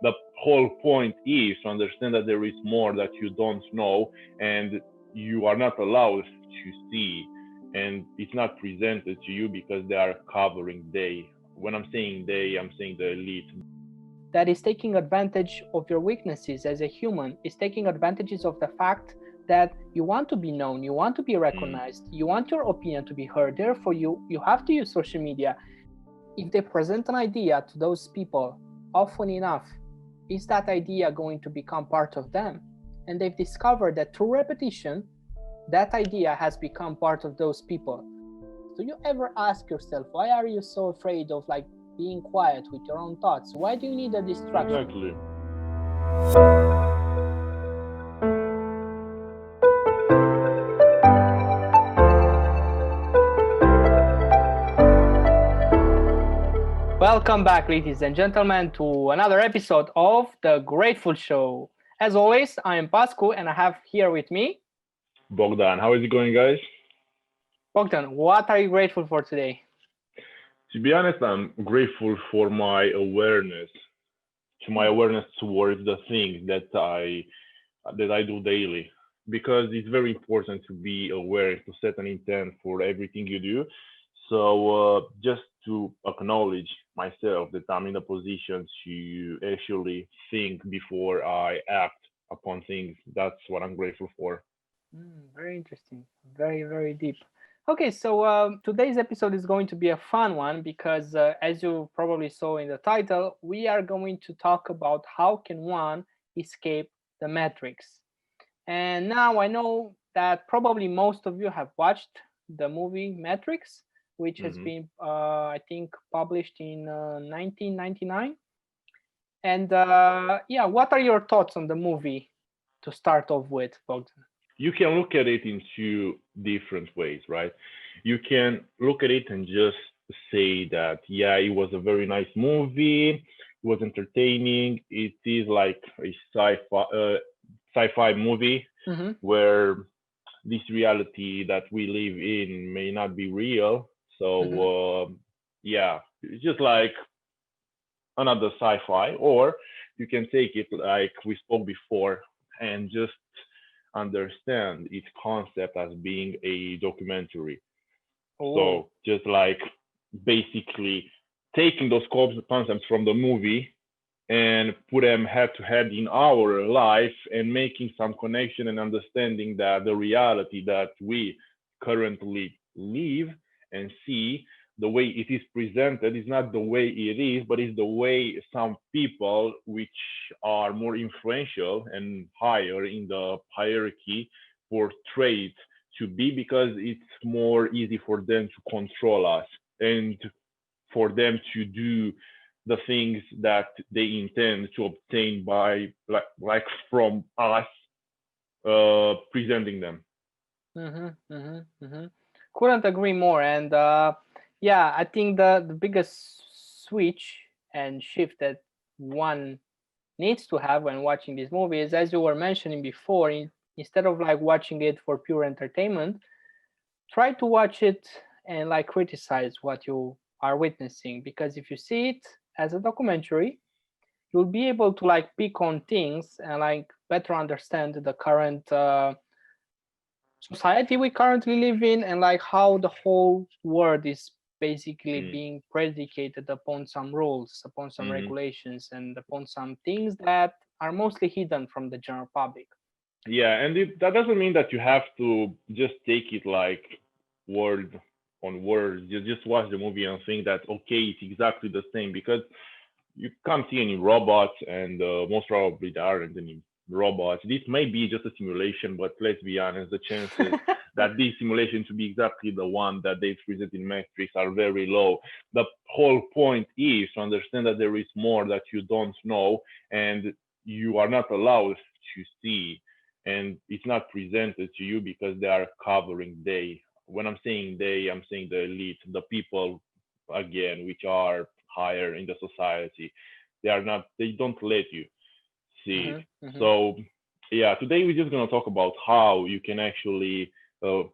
The whole point is to understand that there is more that you don't know, and you are not allowed to see, and it's not presented to you because they are covering they. When I'm saying they, I'm saying the elite. That is taking advantage of your weaknesses as a human, is taking advantages of the fact that you want to be known, you want to be Mm, recognized, you want your opinion to be heard. Therefore, you have to use social media. If they present an idea to those people often enough, is that idea going to become part of them? And they've discovered that through repetition, that idea has become part of those people. Do you ever ask yourself, why are you so afraid of like being quiet with your own thoughts? Why do you need a distraction? exactly. Welcome back, ladies and gentlemen, to another episode of The Grateful Show. As always, I am Pascu and I have here with me Bogdan, how is it going, guys? Bogdan. What are you grateful for today? To be honest, I'm grateful for my awareness, to my Hmm. awareness towards the things that I do daily, because it's very important to be aware, to set an intent for everything you do. So just to acknowledge myself that I'm in a position to actually think before I act upon things. That's what I'm grateful for. Very interesting. Very, very deep. Okay, so today's episode is going to be a fun one because, as you probably saw in the title, we are going to talk about how can one escape the matrix. And now I know that probably most of you have watched the movie Matrix, which has Hmm. been, I think, published in 1999. And yeah, what are your thoughts on the movie to start off with, Bogdan? You can look at it in two different ways, right? You can look at it and just say that, yeah, it was a very nice movie, it was entertaining, it is like a sci-fi movie Mm-hmm. where this reality that we live in may not be real. Mm-hmm. So yeah, it's just like another sci-fi, or you can take it like we spoke before and just understand its concept as being a documentary. Oh. So just like basically taking those concepts from the movie and put them head to head in our life and making some connection and understanding that the reality that we currently live and see, the way it is presented is not the way it is, but is the way some people which are more influential and higher in the hierarchy portray it to be, because it's more easy for them to control us and for them to do the things that they intend to obtain by like from us presenting them. Mm-hmm, mm-hmm, mm-hmm. Couldn't agree more. And yeah, I think the biggest switch and shift that one needs to have when watching this movie is, as you were mentioning before, instead of like watching it for pure entertainment, try to watch it and like criticize what you are witnessing. Because if you see it as a documentary, you'll be able to like pick on things and like better understand the current society we currently live in, and like how the whole world is basically Mm. being predicated upon some rules, upon some Hmm. regulations, and upon some things that are mostly hidden from the general public. Yeah, and that doesn't mean that you have to just take it like word on word. You just watch the movie and think that okay, it's exactly the same, because you can't see any robots, and most probably there aren't any robots. This may be just a simulation, but let's be honest, the chances that this simulation to be exactly the one that they present in Matrix are very low. The whole point is to understand that there is more that you don't know, and you are not allowed to see, and it's not presented to you because they are covering they. When I'm saying they, I'm saying the elite, the people again, which are higher in the society. They don't let you see it. Hmm. Hmm. So yeah, today we're just gonna talk about how you can actually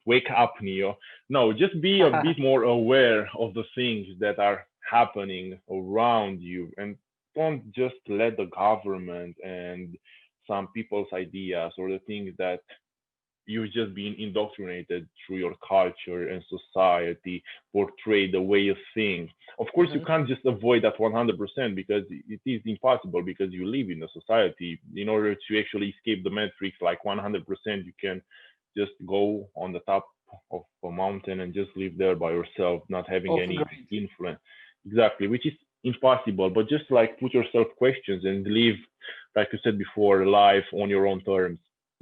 wake up, Neo. No, just be a bit more aware of the things that are happening around you, and can't just let the government and some people's ideas or the things that you've just been indoctrinated through your culture and society portray the way you think. Of course, you Hmm. can't just avoid that 100% because it is impossible because you live in a society. In order to actually escape the matrix like 100%, you can just go on the top of a mountain and just live there by yourself, not having Off any grid. influence. Exactly, which is impossible. But just like put yourself questions and live, like you said before, life on your own terms.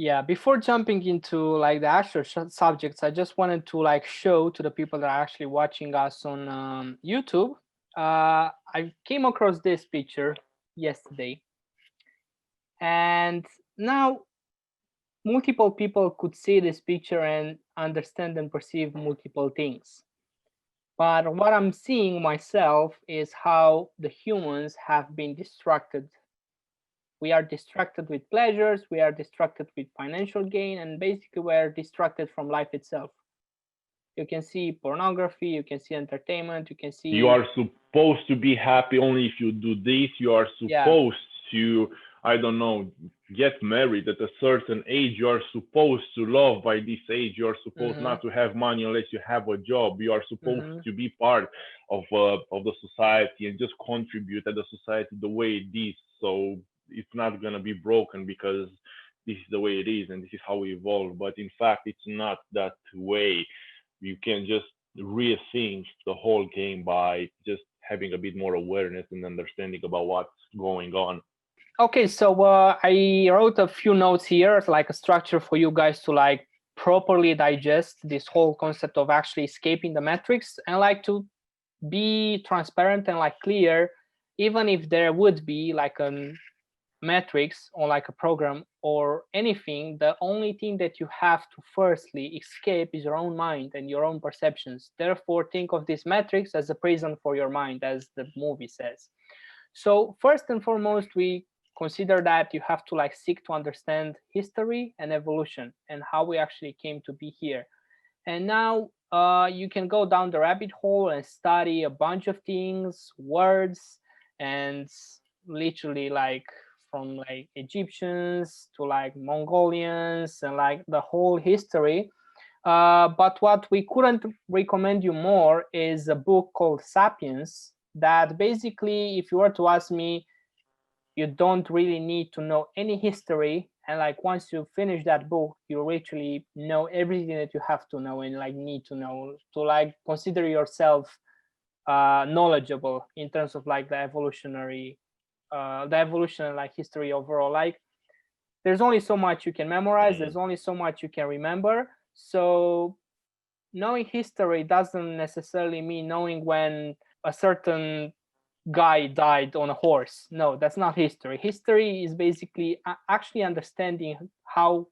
Yeah, before jumping into like the actual subjects, I just wanted to like show to the people that are actually watching us on YouTube. I came across this picture yesterday, and now multiple people could see this picture and understand and perceive multiple things. But what I'm seeing myself is how the humans have been distracted. We are distracted with pleasures, we are distracted with financial gain, and basically we're distracted from life itself. You can see pornography, you can see entertainment, you can You see, are supposed to be happy only if you do this. You are yeah. supposed to, I don't know, get married at a certain age. You are supposed to love by this age. You are supposed Mm-hmm. not to have money unless you have a job. You are supposed Mm-hmm. to be part of the society and just contribute to the society the way it is. So it's not gonna be broken because this is the way it is and this is how we evolve. But in fact, it's not that way. You can just rethink the whole game by just having a bit more awareness and understanding about what's going on. Okay, so I wrote a few notes here, like a structure for you guys to like properly digest this whole concept of actually escaping the matrix, and like to be transparent and like clear, even if there would be like a matrix or like a program or anything, the only thing that you have to firstly escape is your own mind and your own perceptions. Therefore, think of this matrix as a prison for your mind, as the movie says. So first and foremost, we consider that you have to like seek to understand history and evolution and how we actually came to be here. And now you can go down the rabbit hole and study a bunch of things, words, and literally like from like Egyptians to like Mongolians and like the whole history. But what we couldn't recommend you more is a book called Sapiens. That basically, if you were to ask me, you don't really need to know any history, and like once you finish that book you literally know everything that you have to know and like need to know to like consider yourself knowledgeable in terms of like the evolution and like history overall. Like there's only so much you can memorize, Mm, there's only so much you can remember. So knowing history doesn't necessarily mean knowing when a certain guy died on a horse. No, that's not history. History is basically actually understanding how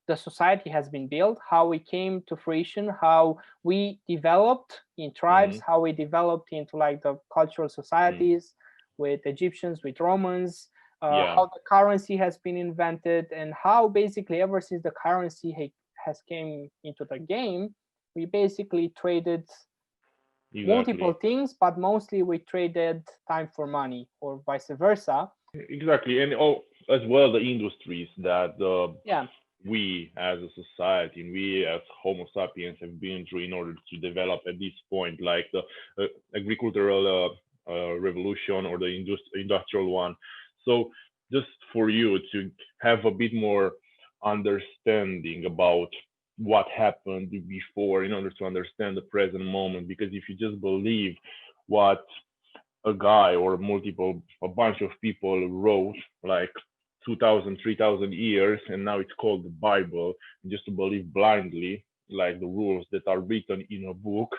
the society has been built, how we came to fruition, how we developed in tribes, mm, how we developed into like the cultural mm. societies with Egyptians, with Romans, Yeah, how the currency has been invented, and how basically ever since the currency has came into the game, we basically traded multiple exactly. things, but mostly we traded time for money or vice versa. Exactly. And oh, as well, the industries that Yeah. we as a society and we as Homo sapiens have been through in order to develop at this point, like the agricultural revolution or the industrial one. So, just for you to have a bit more understanding about what happened before in order to understand the present moment, because if you just believe what a guy or a bunch of people wrote like 2000, 3000 years and now it's called the Bible, just to believe blindly like the rules that are written in a book.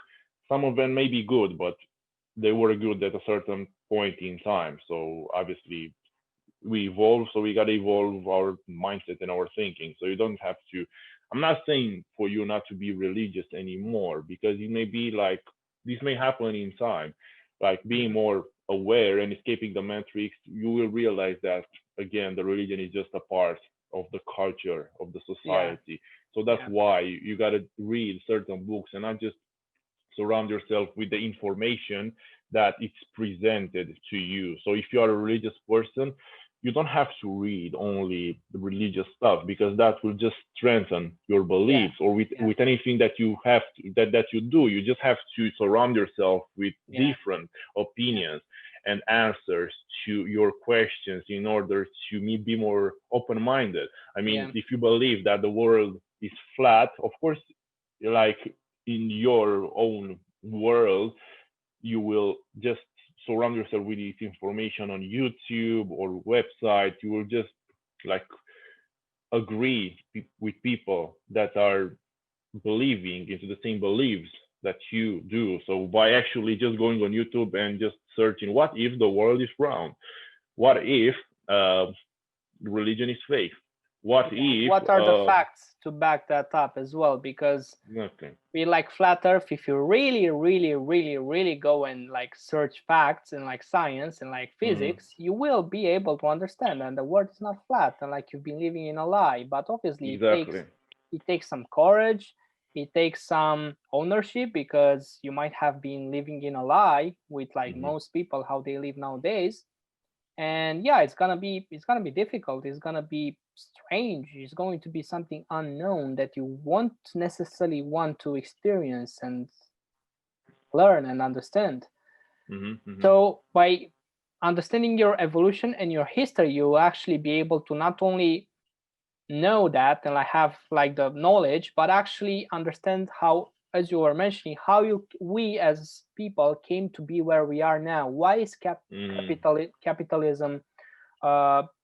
Some of them may be good, but they were good at a certain point in time. So obviously we evolve, so we got to evolve our mindset and our thinking. So you don't have to, I'm not saying for you not to be religious anymore, because you may be like, this may happen in time, like being Mhm. more aware and escaping the matrix. You will realize that again the religion is just a part of the culture of the Yeah. society. So that's Yeah. why you got to read certain books and not just surround yourself with the information that it's presented to you. So if you are a religious person, you don't have to read only the religious stuff, because that will just strengthen your Yeah, beliefs. Or with yeah, with anything that you have to, that you do, you just have to surround yourself with yeah, different yeah, opinions and answers to your questions in order to be more open-minded. I mean, yeah, if you believe that the world is flat, of course, like in your own world, you will just surround yourself with this information on YouTube or website. You will just like agree with people that are believing into the same beliefs that you do. So by actually just going on YouTube and just searching, what if the world is round? What if uh, religion is fake? What yeah. if What are the facts to back that up as well? Because nothing? we like flat earth, if you really, really, really, really go and like search facts and like science and like Hmm. physics, you will be able to understand and the world is not flat and like you've been living in a lie. But obviously Exactly. it takes some courage, it takes some ownership, because you might have been living in a lie with like Hmm. most people how they live nowadays. And yeah, it's gonna be difficult, it's gonna be strange, it's going to be something unknown that you won't necessarily want to experience and learn and understand. Hmm. Hmm. So by understanding your evolution and your history, you will actually be able to not only know that and like have like the knowledge, but actually understand how, as you were mentioning, how we as people came to be where we are now. Why is Hmm. capitalism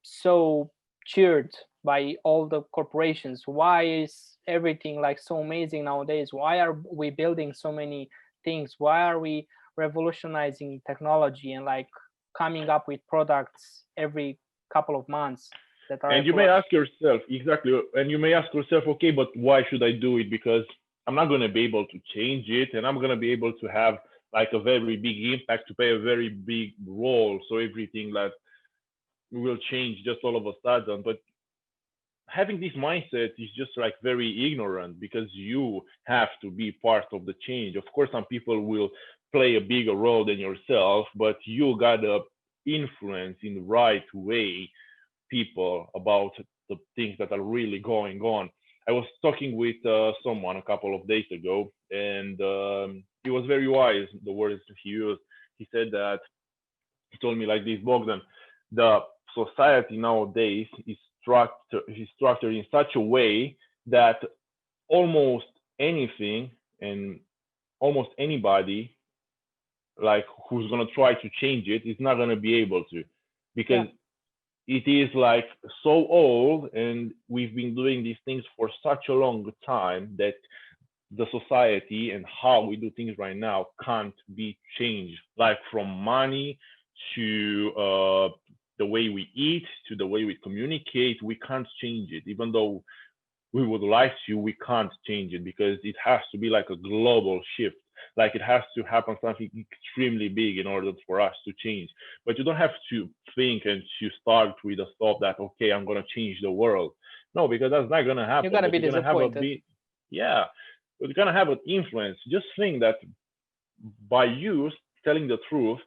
so cheered by all the corporations? Why is everything like so amazing nowadays? Why are we building so many things? Why are we revolutionizing technology and like coming up with products every couple of months that are And you may ask yourself, exactly, and you may ask yourself, okay, but why should I do it? Because I'm not going to be able to change it, and I'm going to be able to have like a very big impact, to play a very big role. So everything that will change just all of a sudden. But having this mindset is just like very ignorant, because you have to be part of the change. Of course, some people will play a bigger role than yourself, but you gotta influence in the right way people about the things that are really going on. I was talking with someone a couple of days ago, and he was very wise. The words he used, he said that, he told me like this: Bogdan, the society nowadays is structured in such a way that almost anything and almost anybody like who's gonna try to change it is not gonna be able to, yeah, because it is like so old, and we've been doing these things for such a long time that the society and how we do things right now can't be changed, like from money to the way we eat to the way we communicate. We can't change it, even though we would like to. We can't change it, because it has to be like a global shift. Like it has to happen something extremely big in order for us to change. But you don't have to think and to start with a thought that, okay, I'm gonna change the world. No, because that's not gonna you're happen. gonna But be you're gonna have a disappointed. big, yeah, but you're gonna have an influence. Just think that by you telling the truth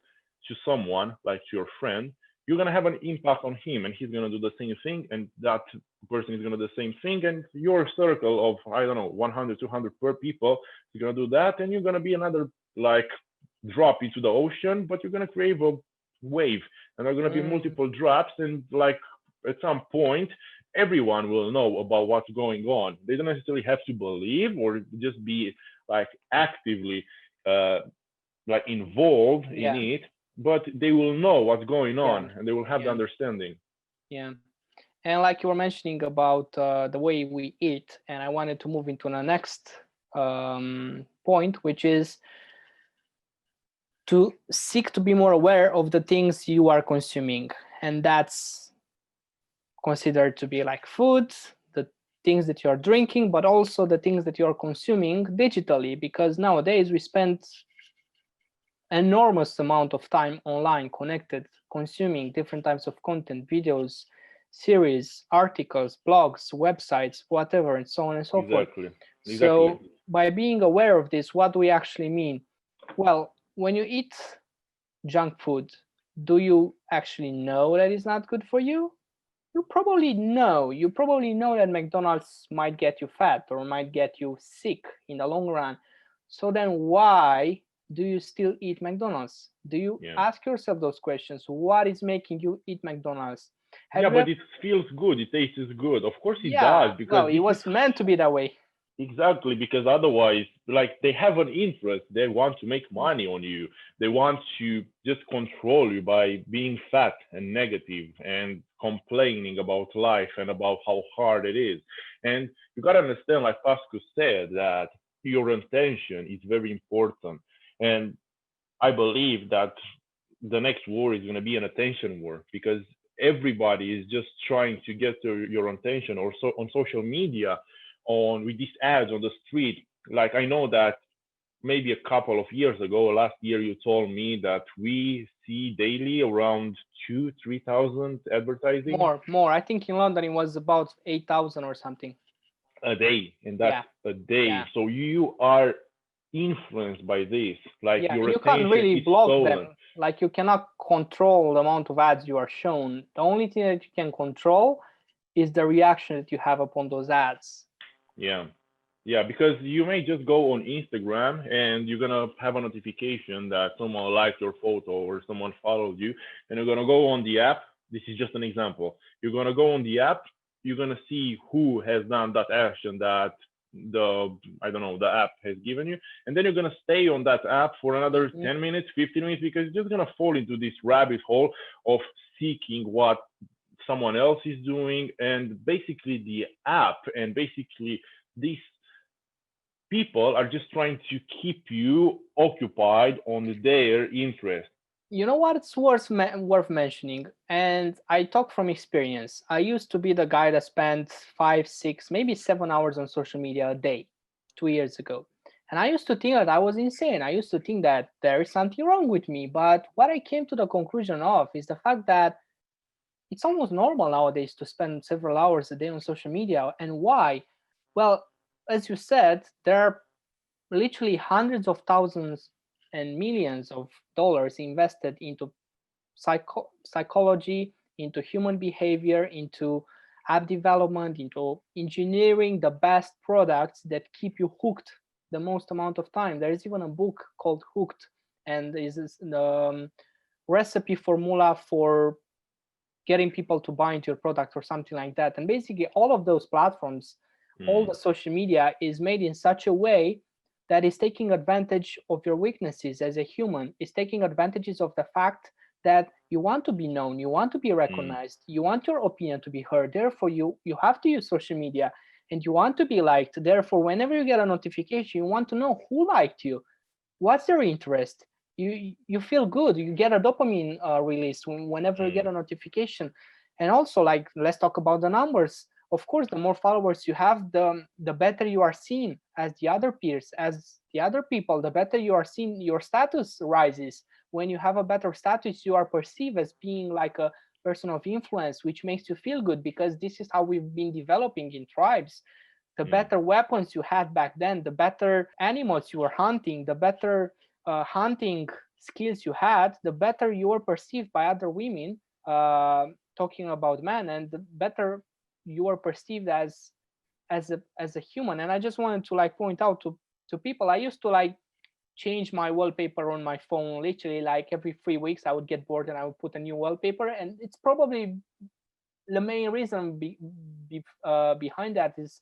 to someone, like to your friend, you're gonna have an impact on him, and he's gonna do the same thing, and that person is gonna do the same thing, and your circle of, I don't know, 100, 200 per people, you're gonna do that, and you're gonna be another like drop into the ocean, but you're gonna create a wave, and there are gonna be Mm, multiple drops, and like at some point everyone will know about what's going on. They don't necessarily have to believe or just be like actively uh, like involved in yeah, it, but they will know what's going yeah, on, and they will have the yeah, understanding. yeah. And like you were mentioning about the way we eat, and I wanted to move into the next point, which is to seek to be more aware of the things you are consuming. And that's considered to be like food, the things that you're drinking, but also the things that you're consuming digitally, because nowadays we spend enormous amount of time online connected, consuming different types of content, videos, series, articles, blogs, websites, whatever, and so on and so forth. Exactly, So exactly. by being aware of this, what do we actually mean? Well, when you eat junk food, do you actually know that it's not good for you? You probably know. You probably know that McDonald's might get you fat or might get you sick in the long run. So then why do you still eat McDonald's? Do you Yeah. ask yourself those questions? What is making you eat McDonald's? Yeah, Have you but ever? it feels good. It tastes good. Of course it does, Yeah, because well, it this is was meant to be that way. exactly, because otherwise, like, they have an interest. They want to make money on you. They want to just control you by being fat and negative and complaining about life and about how hard it is. And you gotta understand, like Pascu said, that your intention is very important. And I believe that the next war is going to be an attention war, because everybody is just trying to get your attention, or so on social media, on with these ads on the street. Like, I know that maybe a couple of years ago, last year, you told me that we see daily around 2-3 thousand advertising More. I think in London it was about 8,000 or something. a day, and that's Yeah, a day. yeah, So you are influenced by this, like yeah. your And you can't attention really is block stolen. them. Like you cannot control the amount of ads you are shown. The only thing that you can control is the reaction that you have upon those ads. Yeah. Yeah, because you may just go on Instagram and you're gonna have a notification that someone liked your photo or someone followed you, and you're gonna go on the app. This is just an example. You're gonna go on the app, you're gonna see who has done that action that the I don't know the app has given you, and then you're gonna stay on that app for another Mhm. 10 minutes, 15 minutes, because you're just gonna fall into this rabbit hole of seeking what someone else is doing, and basically the app and basically these people are just trying to keep you occupied on their interest. You know what? It's worth mentioning, and I talk from experience. I used to be the guy that spent 5, 6, maybe 7 hours on social media a day 2 years ago. And I used to think that I was insane. I used to think that there is something wrong with me. But what I came to the conclusion of is the fact that it's almost normal nowadays to spend several hours a day on social media. And why? Well, as you said, there are literally hundreds of thousands and millions of dollars invested into psychology, into human behavior, into app development, into engineering the best products that keep you hooked the most amount of time. There is even a book called Hooked, and is the recipe formula for getting people to buy into your product or something like that. And basically, all of those platforms, all the Mm, social media is made in such a way that is taking advantage of your weaknesses as a human, is taking advantages of the fact that you want to be known, you want to be mm, recognized, you want your opinion to be heard. Therefore, you have to use social media, and you want to be liked. Therefore, whenever you get a notification, you want to know who liked you, what's their interest. You feel good, you get a dopamine release whenever you get mm, a notification. And also, like, let's talk about the numbers. Of course, the more followers you have, the better you are seen as the other peers, as the other people. The better you are seen, your status rises. When you have a better status, you are perceived as being like a person of influence, which makes you feel good, because this is how we've been developing in tribes. The yeah, better weapons you had back then, the better animals you were hunting, the better hunting skills you had, the better you were perceived by other women, talking about men, and the better you were perceived as a human. And I just wanted to like point out to people, I used to like change my wallpaper on my phone literally like every 3 weeks. I would get bored and I would put a new wallpaper, and it's probably the main reason behind that is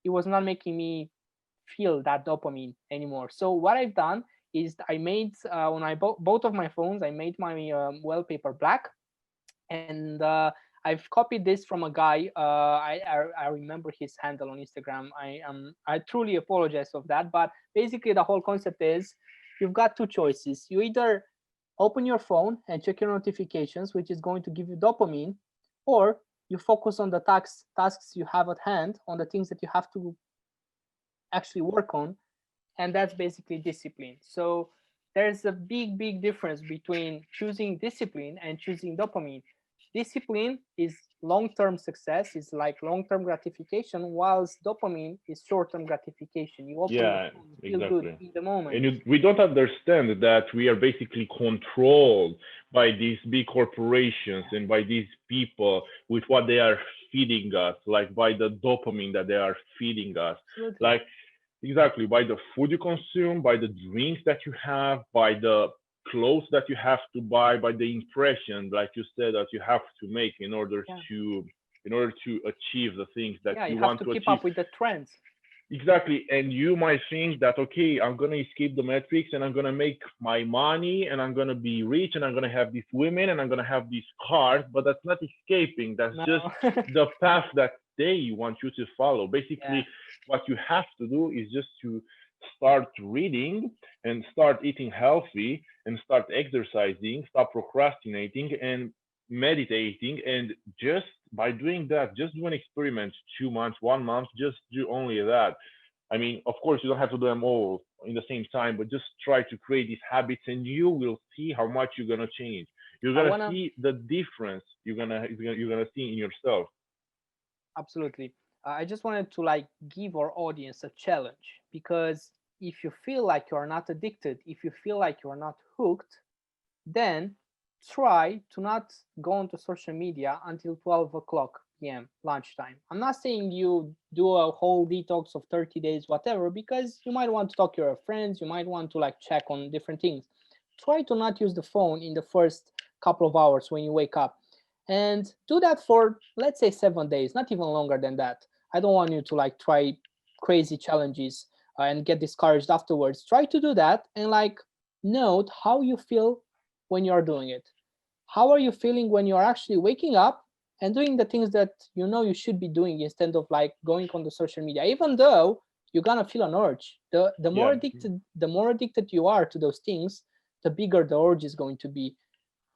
it was not making me feel that dopamine anymore. So what I've done is I made on both of my phones, I made my wallpaper black, and I've copied this from a guy. I remember his handle on Instagram. I truly apologize of that, but basically the whole concept is you've got two choices. You either open your phone and check your notifications, which is going to give you dopamine, or you focus on the tasks you have at hand, on the things that you have to actually work on, and that's basically discipline. So there's a big difference between choosing discipline and choosing dopamine. discipline is long-term success, is like long-term gratification, whilst dopamine is short-term gratification. You open your Yeah, phone, you feel good exactly. in the moment. And we don't understand that we are basically controlled by these big corporations and by these people with what they are feeding us, like by the dopamine that they are feeding us. Absolutely. Like, exactly, by the food you consume, by the drinks that you have, by the clothes that you have to buy, by the impression, like you said, that you have to make Yeah. in order to achieve the things that Yeah, you you have want to to keep achieve. up with the trends. Exactly. And you might think that, okay, I'm going to escape the matrix and I'm going to make my money and I'm going to be rich and I'm going to have these women and I'm going to have these cars, but that's not escaping. That's just No. the path that they want you to follow. Yeah. Basically, what you have to do is just to start reading and start eating healthy and start exercising, stop procrastinating and meditating. And just by doing that, just do an experiment, 2 months, 1 month, just do only that. I mean, of course, you don't have to do them all in the same time, but just try to create these habits and you will see how much you're going to change. You're I going to wanna see the difference you're gonna see in yourself. Absolutely. I just wanted to like give our audience a challenge, because if you feel like you are not addicted, if you feel like you are not hooked, then try to not go onto social media until 12 o'clock p.m. lunchtime. I'm not saying you do a whole detox of 30 days, whatever, because you might want to talk to your friends, you might want to like check on different things. Try to not use the phone in the first couple of hours when you wake up, and do that for, let's say, 7 days, not even longer than that. I don't want you to like try crazy challenges and get discouraged afterwards. Try to do that and like note how you feel when you're doing it. How are you feeling when you're actually waking up and doing the things that you know you should be doing, instead of like going on the social media, even though you're gonna feel an urge. Yeah, The more addicted you are to those things, the bigger the urge is going to be.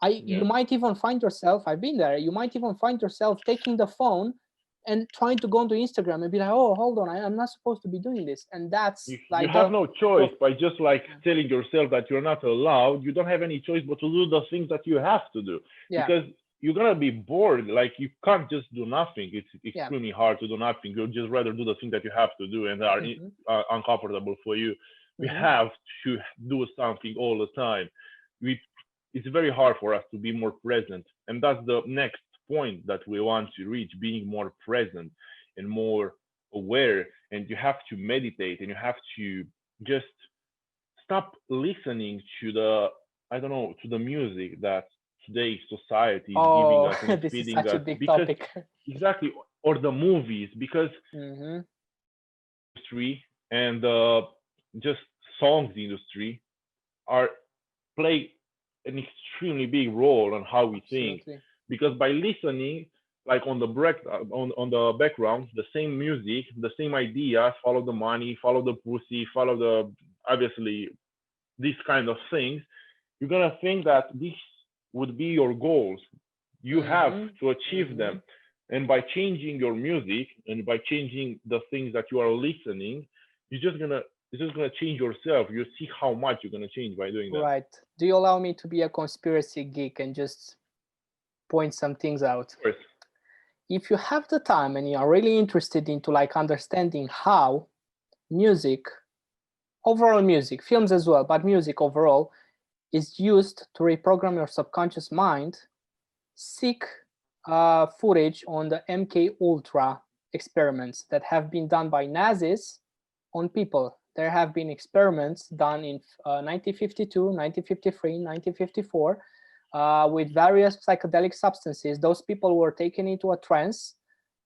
You yeah. might even find yourself, I've been there, you might even find yourself taking the phone and trying to go onto Instagram and be like, oh, hold on, I'm not supposed to be doing this. And you that's you like have no choice the by just like telling yourself that you're not allowed. You don't have any choice but to do the things that you have to do yeah, because you're gonna be bored. Like you can't just do nothing. It's yeah. extremely hard to do nothing. You'd just rather do the things that you have to do and are Hmm. uncomfortable for you. We Hmm. have to do something all the time. We It's very hard for us to be more present, and that's the next point that we want to reach: being more present and more aware. And you have to meditate and you have to just stop listening to the, I don't know, to the music that today's society is giving Oh, us and this is feeding such a us. big Because topic. exactly, or the movies, because Hmm. industry and just songs industry are play an extremely big role on how we think. Absolutely. Because by listening, like on the break on the background, the same music, the same ideas, follow the money, follow the pussy, follow the, obviously, these kind of things, you're gonna think that this would be your goals. You have Hmm. to achieve Hmm. them. And by changing your music and by changing the things that you are listening, you're just gonna it's just gonna change yourself. You see how much you're gonna change by doing that. Right. Do you allow me to be a conspiracy geek and just point some things out? Of course. If you have the time and you are really interested into like understanding how music, overall music, films as well, but music overall, is used to reprogram your subconscious mind, seek footage on the MK Ultra experiments that have been done by Nazis on people. There have been experiments done in 1952, 1953, 1954 with various psychedelic substances. Those people were taken into a trance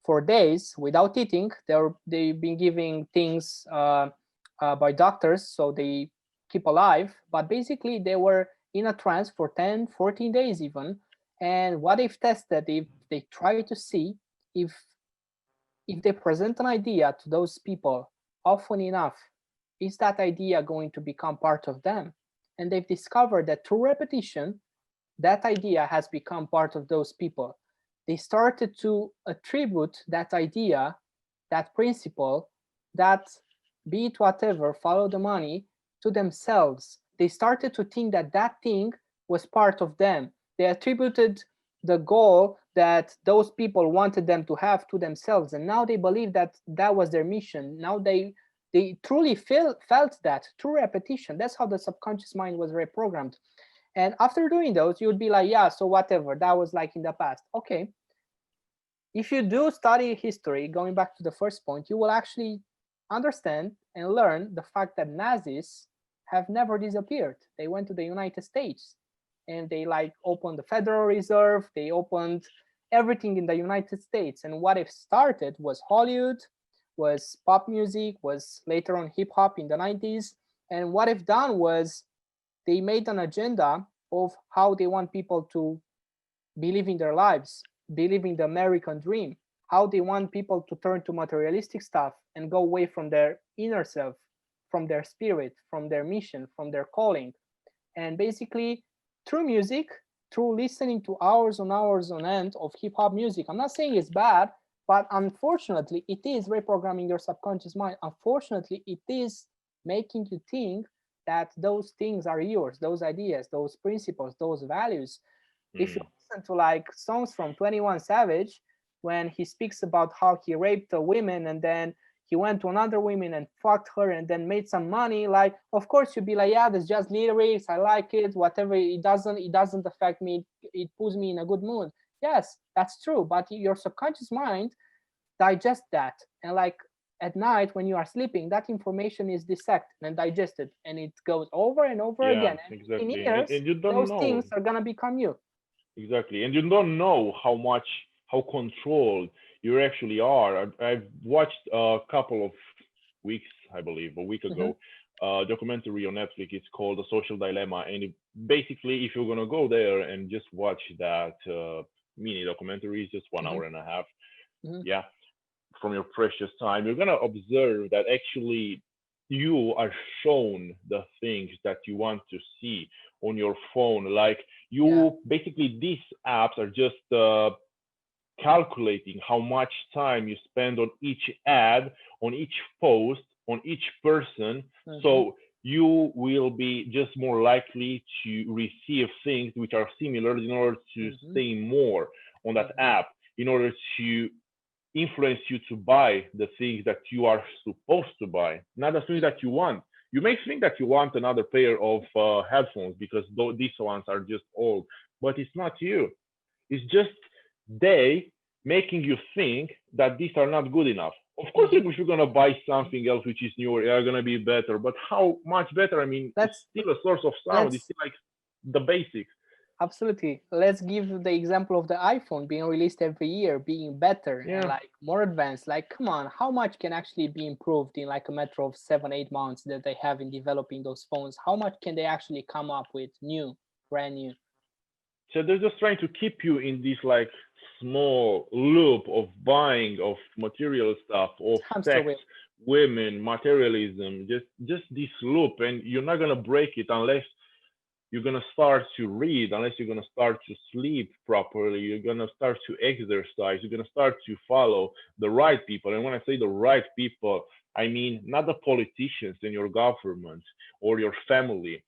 for days without eating. They've been giving things by doctors so they keep alive, but basically they were in a trance for 10, 14 days even. And what they've tested, if they try to see if if they present an idea to those people often enough, is that idea going to become part of them? And they've discovered that through repetition, that idea has become part of those people. They started to attribute that idea, that principle, that be it whatever, follow the money, to themselves. They started to think that that thing was part of them. They attributed the goal that those people wanted them to have to themselves, and now they believe that that was their mission. Now they truly felt that through repetition. That's how the subconscious mind was reprogrammed. And after doing those, you would be like, yeah, so whatever, that was like in the past. Okay, if you do study history, going back to the first point, you will actually understand and learn the fact that Nazis have never disappeared. They went to the United States and they like opened the Federal Reserve, they opened everything in the United States. And what it started was Hollywood, was pop music, was later on hip hop in the 90s. And what they've done was they made an agenda of how they want people to be living their lives, be living the American dream, how they want people to turn to materialistic stuff and go away from their inner self, from their spirit, from their mission, from their calling. And basically, through music, through listening to hours on hours on end of hip hop music, I'm not saying it's bad, but unfortunately, it is reprogramming your subconscious mind. Unfortunately, it is making you think that those things are yours, those ideas, those principles, those values. If you Mm. listen to like songs from 21 Savage, when he speaks about how he raped a woman and then he went to another woman and fucked her and then made some money, like of course you'd be like, yeah, that's just lyrics, I like it, whatever, it doesn't affect me, it puts me in a good mood. Yes, that's true, but your subconscious mind digests that, and like at night when you are sleeping, that information is dissected and digested, and it goes over and over Yeah, again, and in exactly. years And you don't those know. things are gonna become you. Exactly. And you don't know how controlled you actually are. I've watched a couple of weeks, I believe, a week Mm-hmm. ago, a documentary on Netflix. It's called The Social Dilemma. And basically, if you're going to go there and just watch that mini documentary, it's just one Mm-hmm. hour and a half, Mm-hmm. yeah, from your precious time, you're going to observe that actually you are shown the things that you want to see on your phone. Like Yeah. you basically, these apps are just calculating how much time you spend on each ad, on each post, on each person. Mm-hmm. So you will be just more likely to receive things which are similar in order to Mm-hmm. stay more on that Mm-hmm. app, in order to influence you to buy the things that you are supposed to buy, not the things that you want. You may think that you want another pair of headphones because these ones are just old, but it's not you. It's just they making you think that these are not good enough. Of course, Mm-hmm. if you're gonna buy something else which is newer, they are gonna be better. But how much better? I mean, it's let's still a source of sound. It's let's still like the basics. absolutely, let's give the example of the iPhone being released every year, being better and Yeah. like more advanced. Like come on, how much can actually be improved in like a matter of 7-8 months that they have in developing those phones? How much can they actually come up with new, brand new? So they're just trying to keep you in this like small loop of buying of material stuff, of Hamster sex, wheel. women, materialism, just this loop, and you're not gonna break it unless you're gonna start to read, unless you're gonna start to sleep properly, you're gonna start to exercise, you're gonna start to follow the right people. And when I say the right people, I mean not the politicians in your government or your family.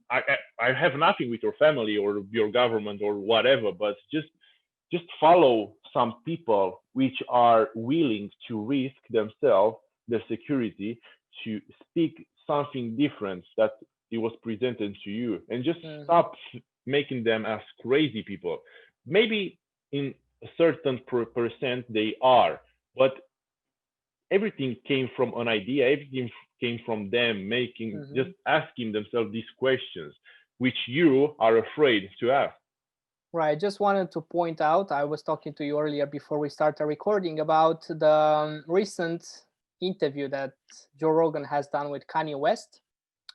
I have nothing with your family or your government or whatever, but just follow some people which are willing to risk themselves, their security, to speak something different that it was presented to you, and just Mm-hmm. stop making them as crazy people. Maybe in a certain percent they are, but everything came from an idea. Everything came from them making, Mm-hmm. just asking themselves these questions, which you are afraid to ask. Right. Just wanted to point out, I was talking to you earlier before we started recording about the recent interview that Joe Rogan has done with Kanye West.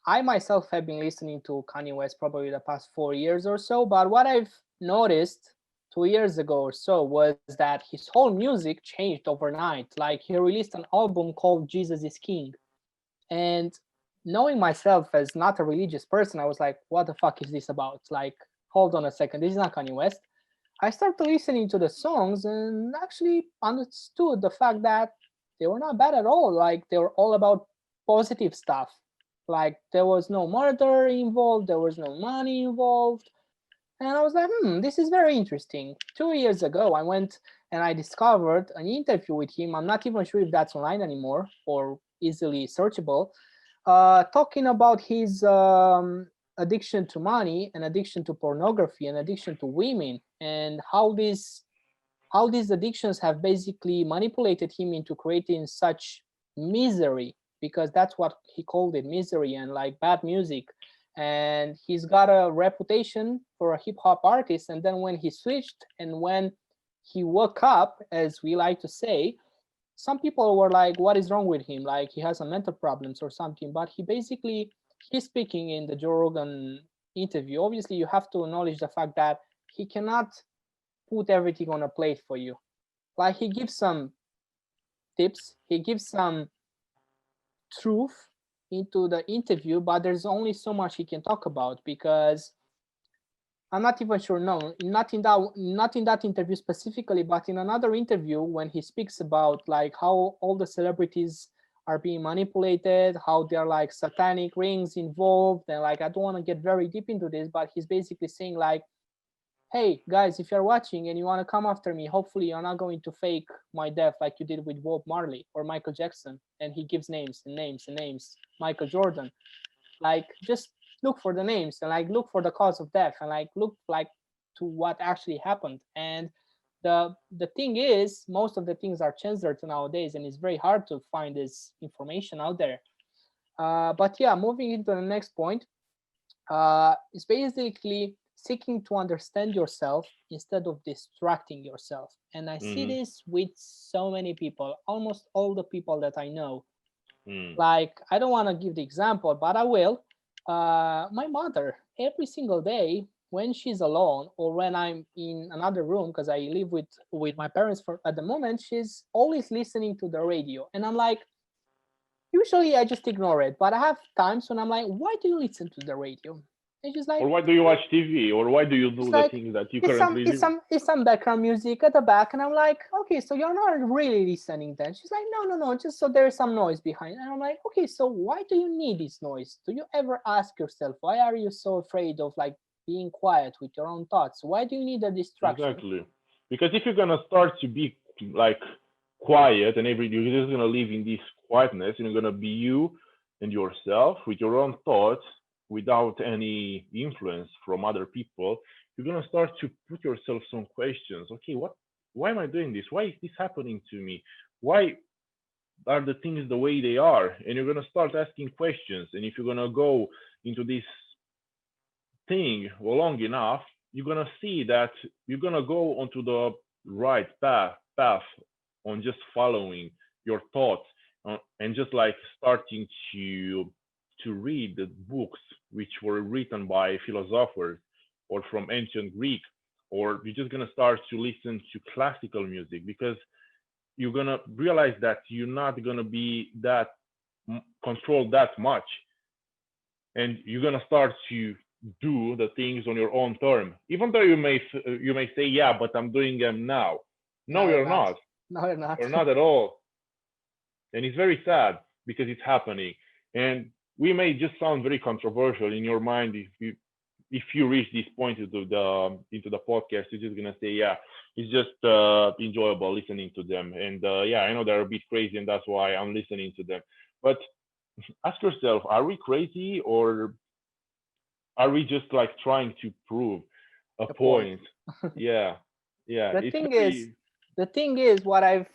I myself have been listening to Kanye West probably the past 4 years or so, but what I've noticed 2 years ago or so was that his whole music changed overnight. Like he released an album called Jesus is King. And knowing myself as not a religious person, I was like, what the fuck is this about? Like, hold on a second, this is not Kanye West. I started listening to the songs and actually understood the fact that they were not bad at all. Like, they were all about positive stuff. Like, there was no murder involved, there was no money involved. And I was like, this is very interesting. 2 years ago, I went and I discovered an interview with him. I'm not even sure if that's online anymore or easily searchable, talking about his addiction to money and addiction to pornography and addiction to women, and how these addictions have basically manipulated him into creating such misery, because that's what he called it, misery, and like bad music. And he's got a reputation for a hip hop artist, and then when he switched and when he woke up, as we like to say, some people were like, what is wrong with him, like he has some mental problems or something. But he's speaking in the Joe Rogan interview. Obviously you have to acknowledge the fact that he cannot put everything on a plate for you. Like he gives some tips, he gives some truth into the interview, but there's only so much he can talk about, because I'm not even sure. No, not in that interview specifically, but in another interview when he speaks about like how all the celebrities are being manipulated, how there are like satanic rings involved, and like I don't want to get very deep into this, but he's basically saying like, hey guys, if you're watching and you want to come after me, hopefully you're not going to fake my death like you did with Bob Marley or Michael Jackson. And he gives names and names and names. Michael Jordan. Like just look for the names and like look for the cause of death and like look like to what actually happened. And the thing is, most of the things are censored nowadays, and it's very hard to find this information out there. But yeah, moving into the next point, is basically seeking to understand yourself instead of distracting yourself. And I see Mm-hmm. this with so many people, almost all the people that I know. Mm. Like, I don't want to give the example, but I will. My mother, every single day, when she's alone or when I'm in another room, because I live with my parents for at the moment, she's always listening to the radio. And I'm like, usually I just ignore it, but I have times when I'm like, why do you listen to the radio? And she's like, Or why do you watch TV? Or why do you it's do the like things that you it's some currently it's do? some it's some background music at the back, and I'm like, okay, so you're not really listening then. She's like, no, just so there's some noise behind. And I'm like, okay, so why do you need this noise? Do you ever ask yourself, why are you so afraid of like being quiet with your own thoughts? Why do you need a distraction? Exactly. Because if you're gonna start to be like quiet and you're just gonna live in this quietness and you're gonna be you and yourself with your own thoughts without any influence from other people, you're gonna start to put yourself some questions. Okay, why am I doing this? Why is this happening to me? Why are the things the way they are? And you're gonna start asking questions. And if you're gonna go into this thing long enough, you're gonna see that you're gonna go onto the right path on just following your thoughts, and just like starting to read the books which were written by philosophers or from ancient Greek, or you're just gonna start to listen to classical music, because you're gonna realize that you're not gonna be that controlled that much, and you're gonna start to do the things on your own term, even though you may say, yeah, but I'm doing them now. No, No, you're you're not. not. No, you're not. You're not at all. And it's very sad because it's happening. And we may just sound very controversial in your mind. If you reach this point into the podcast, you're just gonna say, yeah, it's just enjoyable listening to them. And yeah, I know they're a bit crazy, and that's why I'm listening to them. But ask yourself, are we crazy, or are we just like trying to prove a The point. point? Yeah, yeah, The it's thing is, very. the thing is, what I've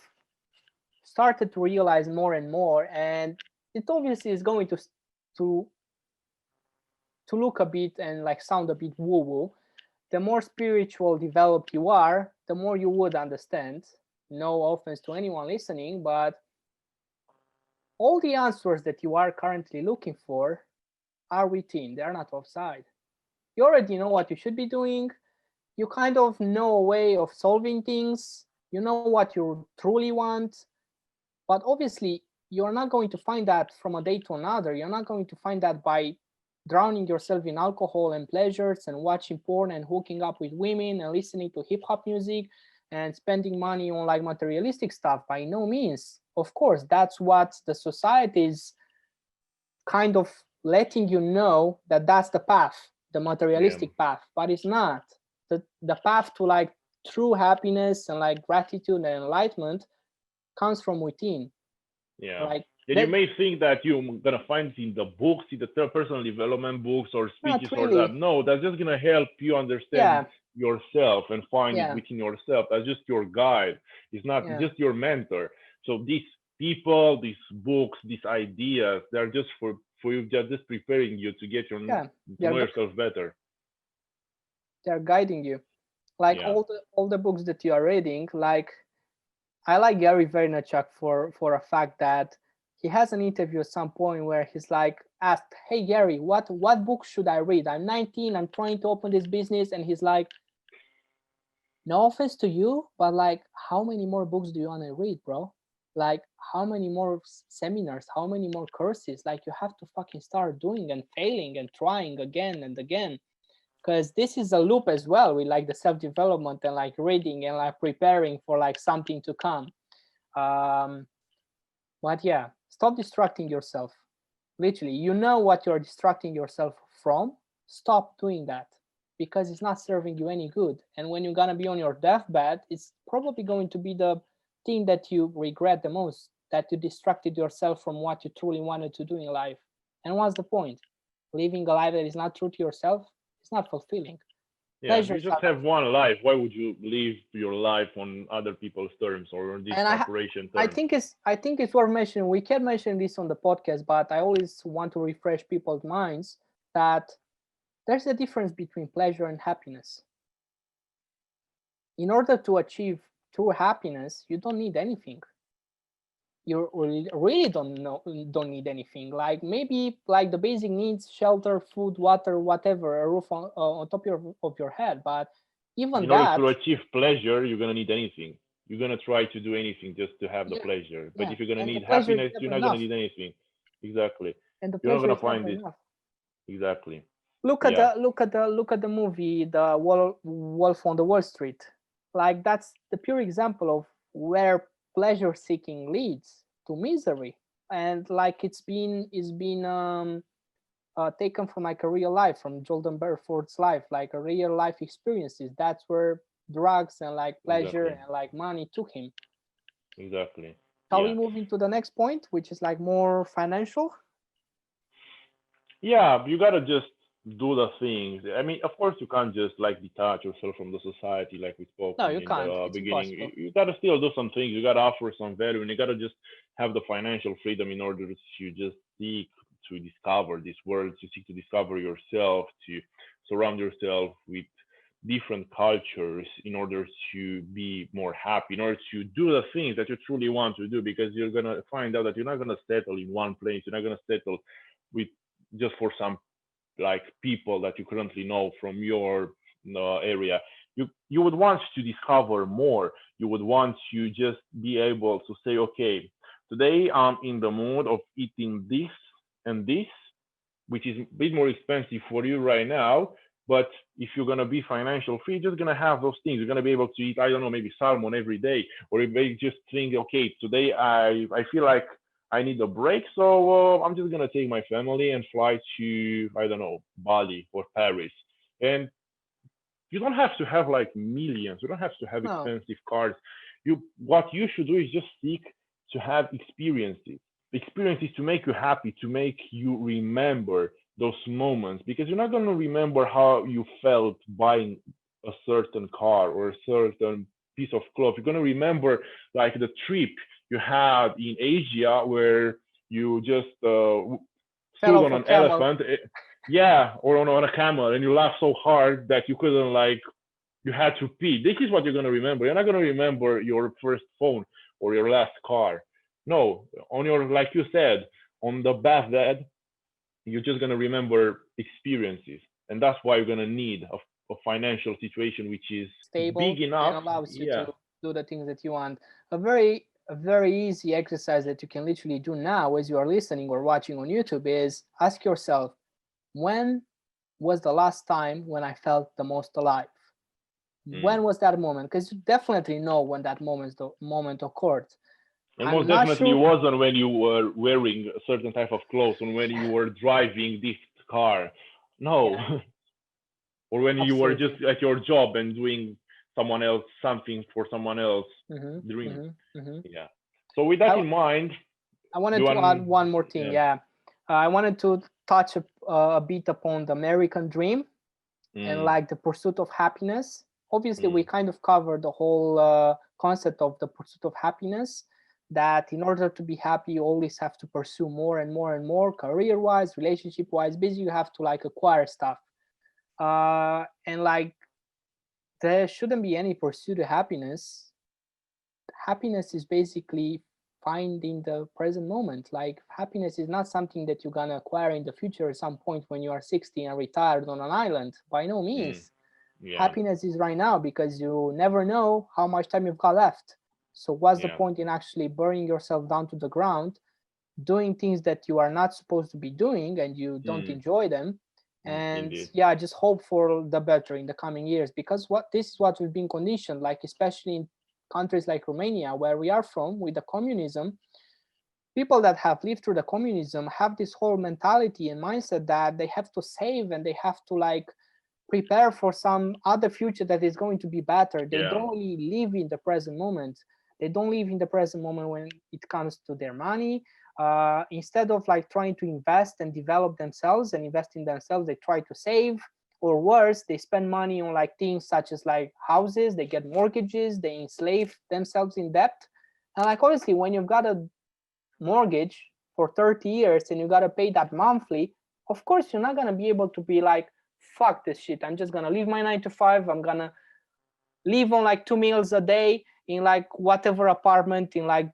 started to realize more and more, and it obviously is going to to look a bit and like sound a bit woo woo. The more spiritual developed you are, the more you would understand. No offense to anyone listening, but all the answers that you are currently looking for are within, they are not outside. You already know what you should be doing. You kind of know a way of solving things. You know what you truly want. But obviously, you're not going to find that from a day to another. You're not going to find that by drowning yourself in alcohol and pleasures and watching porn and hooking up with women and listening to hip hop music and spending money on like materialistic stuff. By no means. Of course, that's what the society is kind of letting you know, that that's the path. the Yeah. materialistic path, but it's not. The path to like true happiness and like gratitude and enlightenment comes from within. Yeah. Like And you that, may think that you're gonna find it in the books, in the personal development books or not speeches or that. really. No, that's just gonna help you understand Yeah, yourself and find it yeah, within yourself. That's just your guide. It's not yeah, just your mentor. So these people, these books, these ideas, they're just for you, just preparing you to get your yeah. to They're know yourself better. they're guiding you. Like Yeah. all the books that you are reading, like I like Gary Vaynerchuk for a fact that he has an interview at some point where he's like asked, "Hey Gary, what book should I read? I'm 19, I'm trying to open this business," and he's like, "No offense to you, but like, how many more books do you want to read, bro? Like, how many more seminars? How many more courses? Like, you have to fucking start doing and failing and trying again and again." Because this is a loop as well with like the self-development and like reading and like preparing for like something to come. um but yeah, stop distracting yourself. Literally, you know what you're distracting yourself from. Stop doing that, because it's not serving you any good. And when you're gonna be on your deathbed, it's probably going to be the thing that you regret the most, that you distracted yourself from what you truly wanted to do in life. And what's the point? Living a life that is not true to yourself is not fulfilling. Yeah, you Pleasures just are have not. one life. Why would you live your life on other people's terms or on these And corporation I terms? think it's worth mentioning. We can mention this on the podcast, but I always want to refresh people's minds that there's a difference between pleasure and happiness. In order to achieve true happiness, you don't need anything. You really don't need anything. Like maybe like the basic needs: shelter, food, water, whatever, a roof on top of your head. But even In order that, to achieve pleasure, you're gonna need anything. You're gonna try to do anything just to have the yeah, pleasure. But yeah. if you're gonna And the need pleasure is happiness, you're never not gonna enough. need anything. Exactly. And the You're not pleasure gonna is find never this. enough. Exactly. Look Yeah. at the movie, the Wolf on the Wall Street. Like that's the pure example of where pleasure seeking leads to misery. And like it's been taken from like a real life, from Jordan Belfort's life, like a real life experiences. That's where drugs and like pleasure Exactly. and like money took him. Exactly. Shall we Yeah. move into the next point, which is like more financial? Yeah, you gotta just do the things. I mean, of course, you can't just like detach yourself from the society, like we spoke No, on you in the can't. It's beginning. impossible. You gotta still do some things. You gotta offer some value, and you gotta just have the financial freedom in order to just seek to discover this world, to seek to discover yourself, to surround yourself with different cultures in order to be more happy, in order to do the things that you truly want to do, because you're gonna find out that you're not gonna settle in one place. You're not gonna settle with just for some like people that you currently know from your area. You would want to discover more. You would want to just be able to say, okay, today I'm in the mood of eating this and this, which is a bit more expensive for you right now. But if you're gonna be financial free, you're just gonna have those things. You're gonna be able to eat, I don't know, maybe salmon every day, or you may just think, okay, today I feel like I need a break, so I'm just gonna take my family and fly to, I don't know, Bali or Paris. And you don't have to have like millions. You don't have to have No, expensive cars. You what you should do is just seek to have experiences to make you happy, to make you remember those moments, because you're not going to remember how you felt buying a certain car or a certain piece of cloth. You're going to remember like the trip you had in Asia where you just fell stood off on a an camel. elephant, yeah, or on a camel, and you laughed so hard that you couldn't like you had to pee. This is what you're gonna remember. You're not gonna remember your first phone or your last car. No, on your, like you said, on the bathtub, you're just gonna remember experiences, and that's why you're gonna need a financial situation which is big Stable and enough. allows you Yeah. to do the things that you want. A very easy exercise that you can literally do now as you are listening or watching on YouTube is ask yourself, when was the last time when I felt the most alive? Mm. When was that moment? Because you definitely know when that moment occurred. And I'm most not definitely sure. wasn't when you were wearing a certain type of clothes or when you were driving this car. No. Yeah, or when you were Absolutely. just at your job and doing someone else something for someone else dream. Yeah. So with that I, in mind, I do wanted you to add want? one more thing. Yeah. Yeah. I wanted to touch a bit upon the American dream and Mm, like the pursuit of happiness. Obviously, we mm, kind of covered the whole concept of the pursuit of happiness, that in order to be happy, you always have to pursue more and more and more, career wise, relationship wise. Basically, you have to like acquire stuff. And like there shouldn't be any pursuit of happiness. Happiness is basically finding the present moment. Like happiness is not something that you're gonna acquire in the future at some point when you are 60 and retired on an island. By no mm, means. yeah. Happiness is right now, because you never know how much time you've got left. So what's the Yeah. point in actually burning yourself down to the ground, doing things that you are not supposed to be doing and you don't Mm, enjoy them? And indeed. yeah, just hope for the better in the coming years, because what this is what we've been conditioned, like especially in countries like Romania, where we are from, with the communism. People that have lived through the communism have this whole mentality and mindset that they have to save and they have to like prepare for some other future that is going to be better. They Yeah. don't really live in the present moment. They don't live in the present moment when it comes to their money. Instead of like trying to invest and develop themselves and invest in themselves, they try to save, or worse, they spend money on like things such as like houses. They get mortgages. They enslave themselves in debt. And like obviously, when you've got a mortgage for 30 years and you got to pay that monthly, of course you're not going to be able to be like, fuck this shit, I'm just going to leave my 9 to 5, I'm going to live on like 2 meals a day in like whatever apartment in like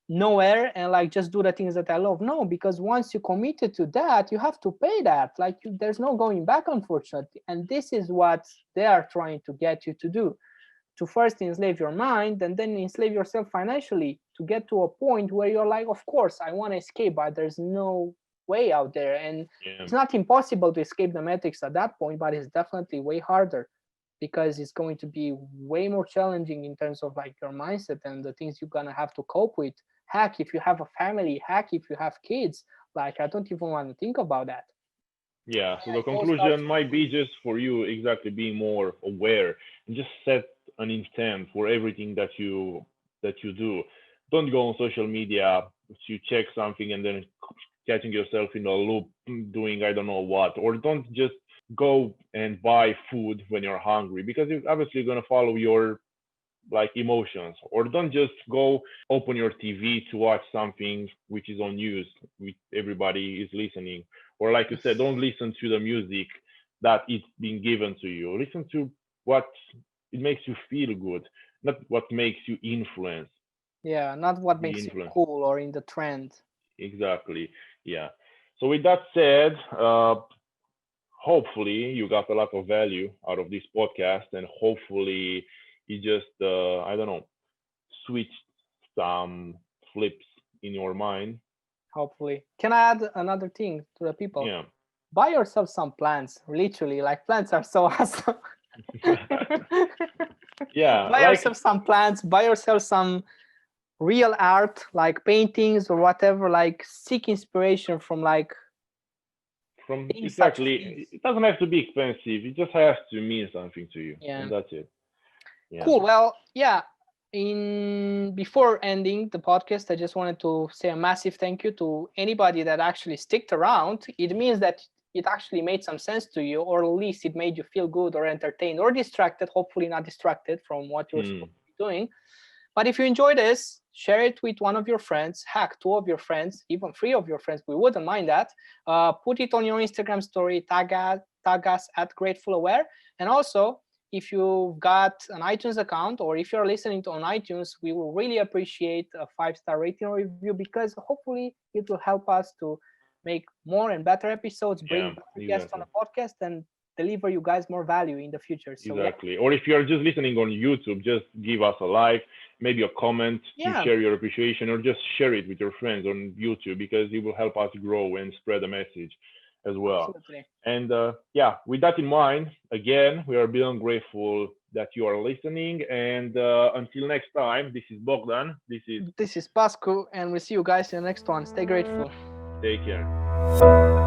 nowhere and like just do the things that I love. No, because once you committed to that, you have to pay that. Like there's no going back, unfortunately. And this is what they are trying to get you to do, to first enslave your mind and then enslave yourself financially, to get to a point where you're like, of course I want to escape, but there's no way out there. And Yeah. it's not impossible to escape the matrix at that point, but it's definitely way harder, because it's going to be way more challenging in terms of like your mindset and the things you're gonna have to cope with. Heck, if you have a family, heck, if you have kids, like I don't even want to think about that. Yeah. So Yeah, the it all starts conclusion might be just for you exactly being more aware and just set an intent for everything that you do. Don't go on social media to check something and then catching yourself in a loop doing I don't know what. Or don't just go and buy food when you're hungry because you're obviously gonna follow your like emotions. Or don't just go open your TV to watch something which is on news which everybody is listening. Or like you said, don't listen to the music that it's being given to you. Listen to what it makes you feel good, not what makes you influence. yeah, not what Be makes you influenced. cool or in the trend. Exactly. Yeah. So with that said, hopefully you got a lot of value out of this podcast, and hopefully you just I don't know, switch some flips in your mind. Hopefully, can I add another thing to the people? Yeah. Buy yourself some plants. Literally, like plants are so awesome. Yeah, Buy like yourself some plants. Buy yourself some real art, like paintings or whatever. Like seek inspiration from like from things such as exactly, these. it doesn't have to be expensive. It just has to mean something to you, Yeah. and that's it. Yeah. Cool. Well, yeah. In before ending the podcast, I just wanted to say a massive thank you to anybody that actually sticked around. It means that it actually made some sense to you, or at least it made you feel good or entertained or distracted. Hopefully, not distracted from what you're Hmm. supposed to be doing. But if you enjoy this, share it with one of your friends, heck, two of your friends, even three of your friends. We wouldn't mind that. Put it on your Instagram story, tag us at Grateful Aware. And also, if you've got an iTunes account or if you're listening to on iTunes, we will really appreciate a 5-star rating or review, because hopefully it will help us to make more and better episodes, bring Yeah, better guests on exactly. the podcast, and deliver you guys more value in the future. So yeah, Exactly. Or if you're just listening on YouTube, just give us a like, maybe a comment to yeah, share your appreciation, or just share it with your friends on YouTube because it will help us grow and spread the message as well. absolutely. And yeah, with that in mind, again, we are beyond grateful that you are listening. And until next time, this is Bogdan. This is This is Pascu, and we'll see you guys in the next one. Stay grateful. Take Care.